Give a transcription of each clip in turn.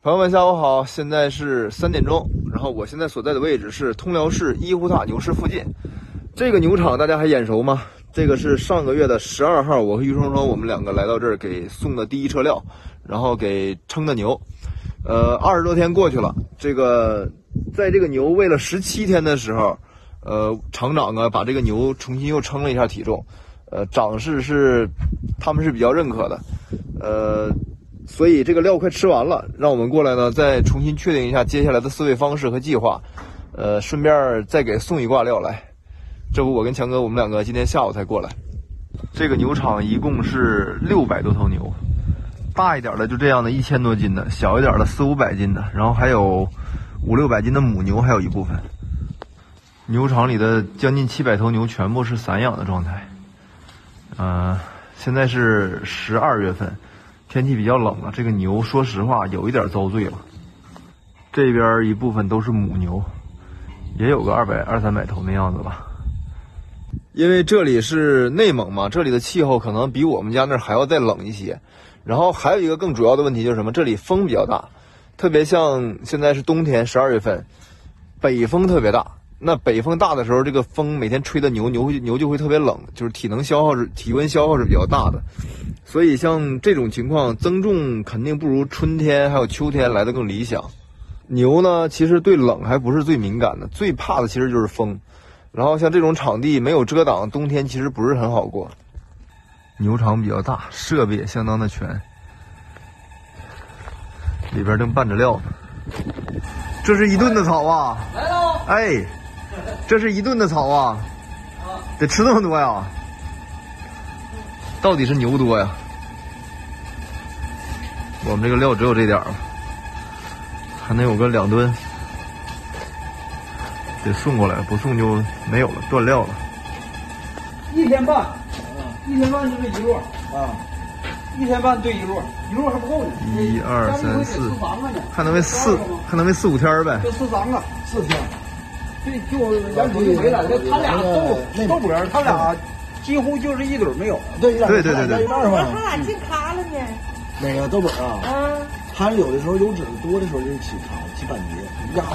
朋友们，下午好！现在是3点钟，然后我现在所在的位置是通辽市伊湖塔牛市附近。这个牛场大家还眼熟吗？这个是上个月的12号，我和于双双我们两个来到这儿给送的第一车料，然后给称的牛。20多天过去了，在这个牛喂了17天的时候，厂长啊把这个牛重新又称了一下体重，长势他们是比较认可的，所以这个料快吃完了，让我们过来呢再重新确定一下接下来的饲喂方式和计划，顺便再给送一挂料来。这不我跟强哥我们两个今天下午才过来。这个牛场一共是600多头牛，大一点的就这样的1000多斤的，小一点的400、500斤的，然后还有500、600斤的母牛，还有一部分。牛场里的将近700头牛全部是散养的状态。现在是12月份，天气比较冷了，这个牛说实话有一点遭罪了。这边一部分都是母牛，也有个200、200-300头那样子吧。因为这里是内蒙嘛，这里的气候可能比我们家那儿还要再冷一些。然后还有一个更主要的问题就是什么？这里风比较大，特别像现在是冬天12月份，北风特别大。那北风大的时候，这个风每天吹的牛就会特别冷，就是体温消耗是比较大的。所以像这种情况，增重肯定不如春天还有秋天来的更理想。牛呢，其实对冷还不是最敏感的，最怕的其实就是风。然后像这种场地没有遮挡，冬天其实不是很好过。牛场比较大，设备也相当的全，里边正拌着料呢。这是1吨的草啊！来喽！哎，这是1吨的草啊！得吃这么多呀？到底是牛多呀？我们这个料只有这点了，还能有个2吨。得送过来，不送就没有了，断料了。1天半，1天半就这一摞啊，1天半对一摞还不够呢。1、2、3、4，还能喂4、5天呗。就4、3个，4天。对，就杨主就回来了，他俩都不是，他俩几乎就是一堆没有。对，他俩进咖了呢。那个豆本啊，他有的时候油脂多的时候就起咖，起板结，压。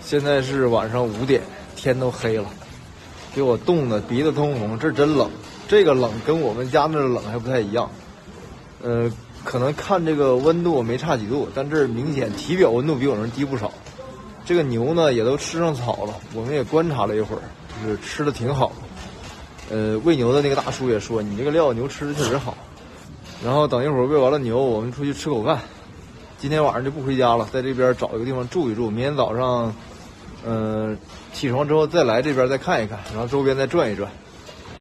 现在是晚上5点，天都黑了，给我冻得鼻子通红，这真冷。这个冷跟我们家那冷还不太一样，可能看这个温度没差几度，但这明显体表温度比我那低不少。这个牛呢也都吃上草了，我们也观察了一会儿，就是吃的挺好的。喂牛的那个大叔也说，你这个料牛吃的确实好。然后等一会儿喂完了牛，我们出去吃口饭。今天晚上就不回家了，在这边找一个地方住一住，明天早上起床之后再来这边再看一看，然后周边再转一转。